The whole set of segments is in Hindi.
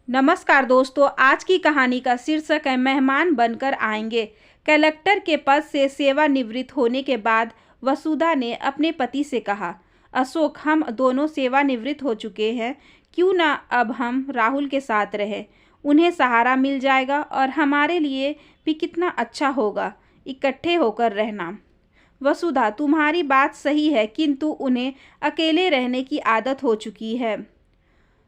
नमस्कार दोस्तों, आज की कहानी का शीर्षक है मेहमान बनकर आएंगे। कलेक्टर के पद से सेवानिवृत्त होने के बाद वसुधा ने अपने पति से कहा, अशोक, हम दोनों सेवानिवृत्त हो चुके हैं, क्यों ना अब हम राहुल के साथ रहें। उन्हें सहारा मिल जाएगा और हमारे लिए भी कितना अच्छा होगा इकट्ठे होकर रहना। वसुधा, तुम्हारी बात सही है, किंतु उन्हें अकेले रहने की आदत हो चुकी है।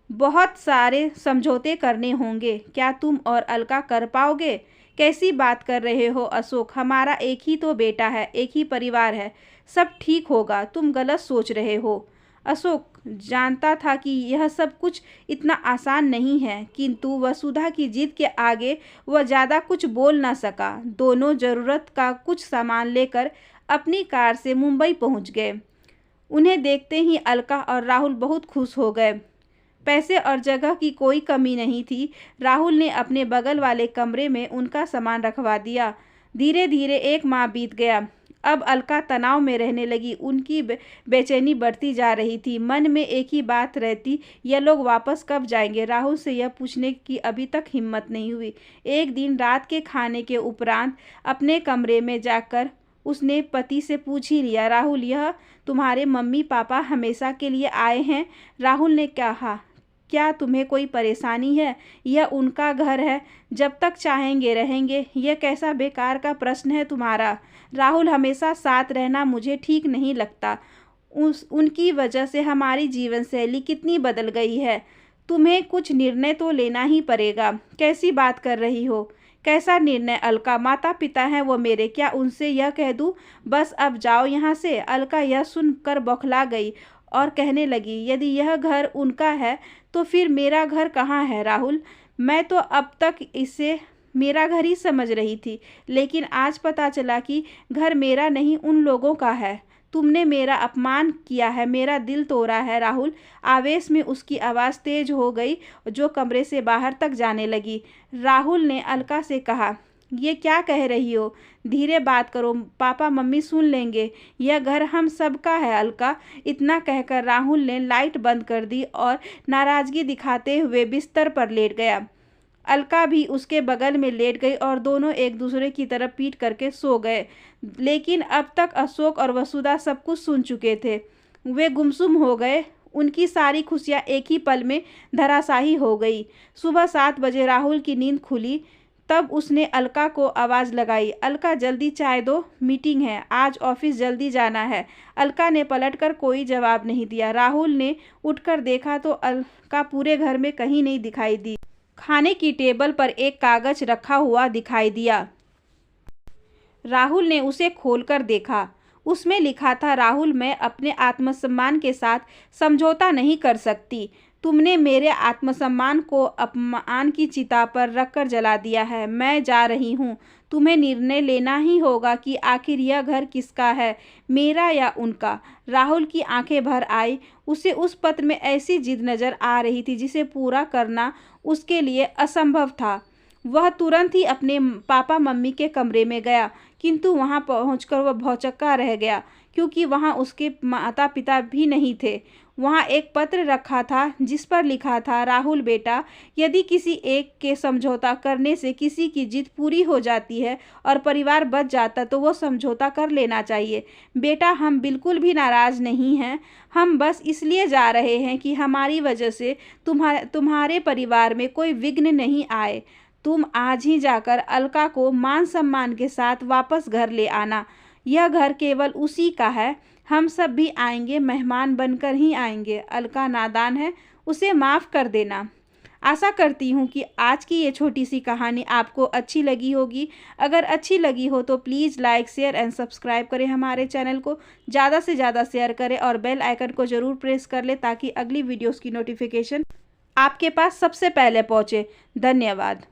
बहुत सारे समझौते करने होंगे। क्या तुम और अलका कर पाओगे? कैसी बात कर रहे हो अशोक? हमारा एक ही तो बेटा है, एक ही परिवार है, सब ठीक होगा। तुम गलत सोच रहे हो। अशोक जानता था कि यह सब कुछ इतना आसान नहीं है, किंतु वसुधा की जिद के आगे वह ज़्यादा कुछ बोल ना सका। दोनों ज़रूरत का कुछ सामान लेकर अपनी कार से मुंबई पहुंच गए। उन्हें देखते ही अलका और राहुल बहुत खुश हो गए। पैसे और जगह की कोई कमी नहीं थी। राहुल ने अपने बगल वाले कमरे में उनका सामान रखवा दिया। धीरे धीरे एक माह बीत गया। अब अलका तनाव में रहने लगी। उनकी बेचैनी बढ़ती जा रही थी। मन में एक ही बात रहती, यह लोग वापस कब जाएंगे। राहुल से यह पूछने की अभी तक हिम्मत नहीं हुई। एक दिन रात के खाने के उपरांत अपने कमरे में जाकर उसने पति से पूछ ही लिया, राहुल, यह तुम्हारे मम्मी पापा हमेशा के लिए आए हैं? राहुल ने कहा, क्या तुम्हें कोई परेशानी है? यह उनका घर है, जब तक चाहेंगे रहेंगे। यह कैसा बेकार का प्रश्न है तुम्हारा? राहुल, हमेशा साथ रहना मुझे ठीक नहीं लगता। उनकी वजह से हमारी जीवन शैली कितनी बदल गई है। तुम्हें कुछ निर्णय तो लेना ही पड़ेगा। कैसी बात कर रही हो? कैसा निर्णय अलका? माता पिता हैं वो मेरे, क्या उनसे यह कह दूँ बस अब जाओ यहाँ से? अलका यह सुनकर बौखला गई और कहने लगी, यदि यह घर उनका है तो फिर मेरा घर कहाँ है राहुल? मैं तो अब तक इसे मेरा घर ही समझ रही थी, लेकिन आज पता चला कि घर मेरा नहीं उन लोगों का है। तुमने मेरा अपमान किया है, मेरा दिल तोड़ा है राहुल। आवेश में उसकी आवाज़ तेज हो गई, जो कमरे से बाहर तक जाने लगी। राहुल ने अलका से कहा, ये क्या कह रही हो? धीरे बात करो, पापा मम्मी सुन लेंगे। यह घर हम सबका है अलका। इतना कहकर राहुल ने लाइट बंद कर दी और नाराज़गी दिखाते हुए बिस्तर पर लेट गया। अलका भी उसके बगल में लेट गई और दोनों एक दूसरे की तरफ पीट करके सो गए। लेकिन अब तक अशोक और वसुधा सब कुछ सुन चुके थे। वे गुमसुम हो गए। उनकी सारी खुशियाँ एक ही पल में धराशायी हो गई। सुबह 7 बजे राहुल की नींद खुली। तब उसने अलका को आवाज़ लगाई, अलका जल्दी चाय दो, मीटिंग है, आज ऑफिस जल्दी जाना है। अलका ने पलटकर कोई जवाब नहीं दिया। राहुल ने उठकर देखा तो अलका पूरे घर में कहीं नहीं दिखाई दी। खाने की टेबल पर एक कागज रखा हुआ दिखाई दिया। राहुल ने उसे खोलकर देखा। उसमें लिखा था, राहुल, मैं अपने आत्मसम्मान के साथ समझौता नहीं कर सकती। तुमने मेरे आत्मसम्मान को अपमान की चिता पर रखकर जला दिया है। मैं जा रही हूँ। तुम्हें निर्णय लेना ही होगा कि आखिर यह घर किसका है, मेरा या उनका। राहुल की आंखें भर आई। उसे उस पत्र में ऐसी जिद नज़र आ रही थी जिसे पूरा करना उसके लिए असंभव था। वह तुरंत ही अपने पापा मम्मी के कमरे में गया, किंतु वहां पहुंचकर वह भौचक्का रह गया, क्योंकि वहां उसके माता पिता भी नहीं थे। वहां एक पत्र रखा था जिस पर लिखा था, राहुल बेटा, यदि किसी एक के समझौता करने से किसी की जिद पूरी हो जाती है और परिवार बच जाता तो वो समझौता कर लेना चाहिए। बेटा, हम बिल्कुल भी नाराज़ नहीं हैं। हम बस इसलिए जा रहे हैं कि हमारी वजह से तुम्हारे परिवार में कोई विघ्न नहीं आए। तुम आज ही जाकर अलका को मान सम्मान के साथ वापस घर ले आना। यह घर केवल उसी का है। हम सब भी आएंगे, मेहमान बनकर ही आएंगे। अलका नादान है, उसे माफ़ कर देना। आशा करती हूँ कि आज की ये छोटी सी कहानी आपको अच्छी लगी होगी। अगर अच्छी लगी हो तो please like, share and subscribe करें। हमारे चैनल को ज़्यादा से ज़्यादा शेयर करें और बेल आइकन को ज़रूर प्रेस कर लें, ताकि अगली वीडियोज़ की नोटिफिकेशन आपके पास सबसे पहले पहुँचे। धन्यवाद।